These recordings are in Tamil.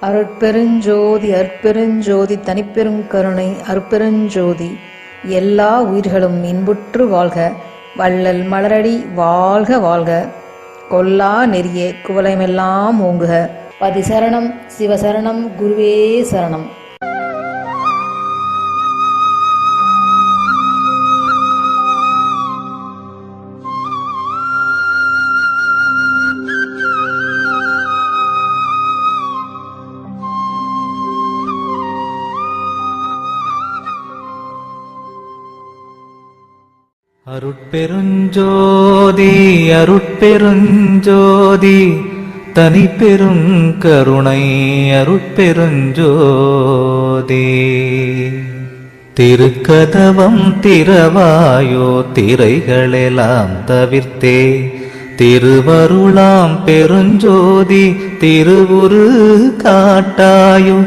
அருட்பெருஞ்சோதி அற்பெருஞ்சோதி தனிப்பெருங்கருணை அருட்பெருஞ்சோதி. எல்லா உயிர்களும் இன்புற்று வாழ்க, வள்ளல் மலரடி வாழ்க வாழ்க. கொல்லா நெறிய குவலயமெல்லாம் ஓங்குக. பதிசரணம் சிவசரணம் குருவே சரணம். அருட்பெருஞ்சோதி அருட்பெருஞ்சோதி தனிப்பெருங்கருணை அருட்பெருஞ்சோதி. திருக்கதவம் திறவாயோ திரைகளெல்லாம் தவிர்த்தே, திருவருளாம் பெருஞ்சோதி திருவுரு காட்டாயோ.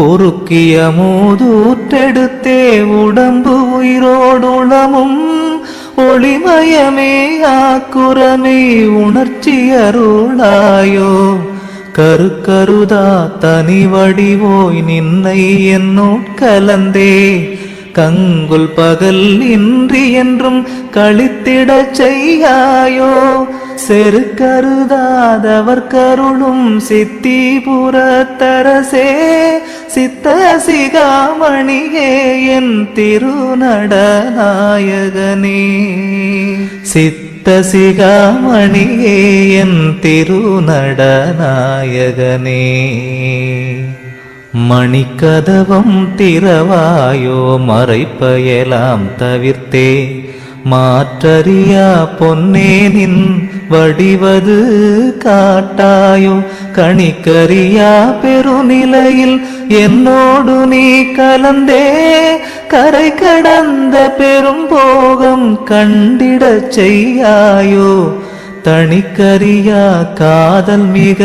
உருக்கிய மூதூற்றெடுத்தே உடம்பு உயிரோடுளமும் ஒளிமயமே ஆக்குரமே உணர்ச்சி அருளாயோ. கருக்கருதா தனி வடிவோய் நின்னை என்னோட்கலந்தே, கங்குல் பகல் இன்றி என்றும் கழித்திடச் செய்யாயோ. செருக்கருதாதவர் கருளும் சித்திபுரத்தரசே, சித்த சிகாமணியே என் திருநடநாயகனே. சித்த சிகாமணியே என் திருநடநாயகனே. மணிக்கதவம் திறவாயோ மறைப்பயலாம் தவிர்த்தே, மாற்றறியா பொன்னே நின் வடிவது காட்டாயோ. கணிக்கறியா பெருநிலையில் என்னோடு நீ கலந்தே, கரை கடந்த பெரும் போகம் கண்டிடச் செய்யாயோ. தணிக்கறியா காதல் மிக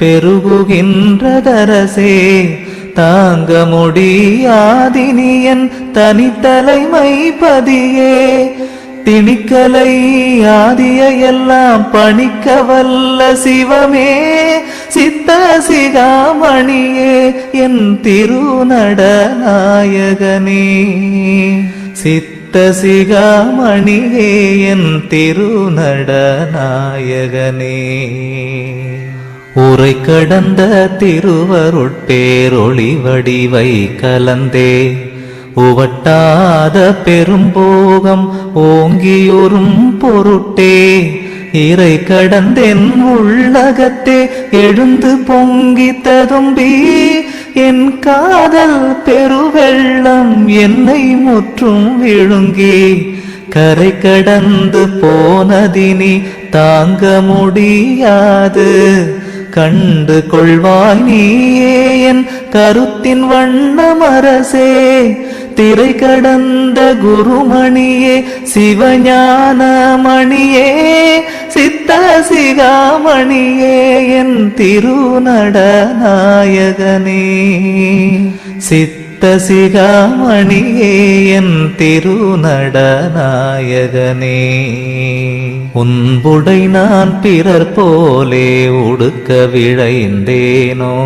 பெருகுகின்றதரசே, தாங்க முடியாதினியன் தனித்தலைமை பதியே. திணிக்கலை ஆதிய எல்லாம் பணிக்க வல்ல சிவமே, சித்த சிகாமணியே என் திருநடநாயகனே. சித்த சிகாமணியே என் திருநடநாயகனே. உரை கடந்த திருவருட்பேரொளி வடிவை கலந்தே, உவட்டாத பெரும்போகம் ஓங்கியுறும் பொருட்டே. இறை கடந்தென் உள்ளகத்தே எழுந்து பொங்கி ததும்பி, என் காதல் பெருவெள்ளம் என்னை முற்றும் விழுங்கி. கரை கடந்து போனதினி தாங்க முடியாது, கண்டு கொள்வாய் நீயே என் கருத்தின் வண்ணமரசே. திரை கடந்த குருமணியே சிவஞானமணியே, சித்த சிகாமணியே என் திருநடநாயகனே. சித்த சிகாமணியே என் திருநடநாயகனே. உன்புடை நான் பிறர் போலே உடுக்க விழைந்தேனோ,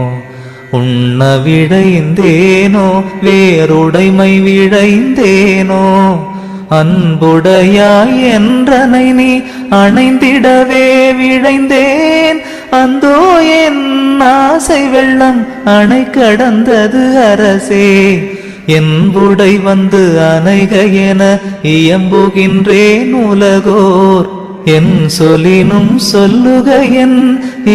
உண்ண விழைந்தேனோ வேறுடைமை விழைந்தேனோ. அன்புடையாய் என்றனை நீ அணைந்திடவே விழைந்தேன், அந்தோ என் ஆசை வெள்ளம் அணை கடந்தது அரசே. என்புடை வந்து அணைக என இயம்புகின்றேன் உலகோர், என் சொல்லினும் சொல்லுக என்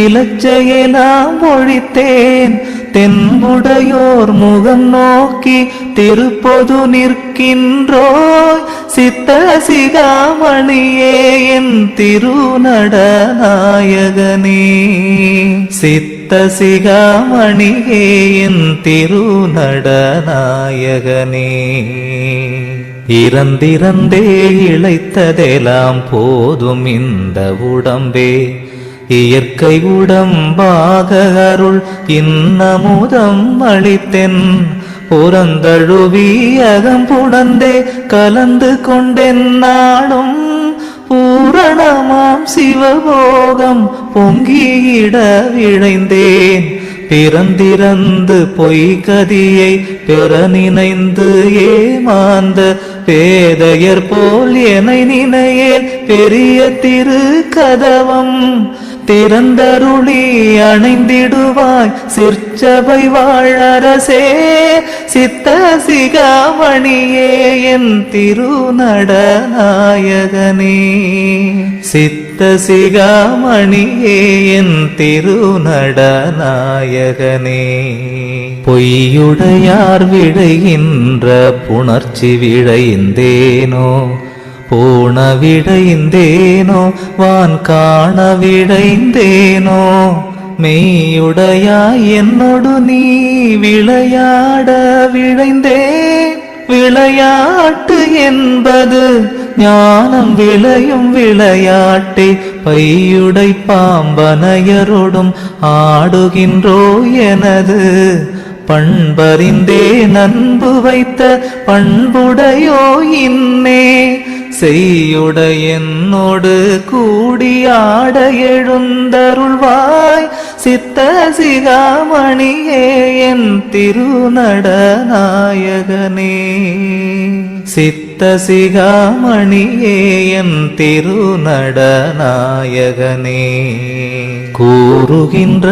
இலச்சையெல்லாம் ஒழித்தேன். தென்புடையோர் முகம் நோக்கி திருப்பொது நிற்கின்றோய், சித்த சிகாமணியே என் திருநடநாயகனே. சித்த சிகாமணியே என் திருநடநாயகனே. இறந்திறந்தே இழைத்ததெல்லாம் போதும் இந்த உடம்பே, இயற்கை உடம்பாக அருள் இன்னமுதம் அளித்தென். புறந்தழுவி அகம்புடந்தே கலந்து கொண்டென் நாடும், பூரணமாம் சிவபோகம் பொங்கியிட விழைந்தேன். பிறந்திறந்து பொய்கதியை பெற நினைந்து ஏமாந்த பேதையர் போல் எனை நினையேல் பெரிய திரு கதவம் திறந்தருளி அணைந்திடுவாய் சிற்சபை வாழரசே சித்த சிகாமணியே என் திருநடநாயகனே சித்த சிகாமணியே என் திருநடநாயகனே பொய்யுடையார் விடைகின்ற புணர்ச்சி விழைந்தேனோ பூண விடைந்தேனோ வான் காண விடைந்தேனோ மெய்யுடையாய் என்னொடு நீ விளையாட விழைந்தேன் விளையாட்டு என்பது ஞானம் விளையும் விளையாட்டே பையுடை பாம்பனையரோடும் ஆடுகின்றோ எனது பண்பறிந்தே நண்பு வைத்த பண்புடையோ இன்னே செய்யுடையனோடு கூடியாட எழுந்தருள்வாய் சித்த சிகாமணியே என் திருநடநாயகனே சித்த சிகாமணியே என் திருநடநாயகனே கூறுகின்ற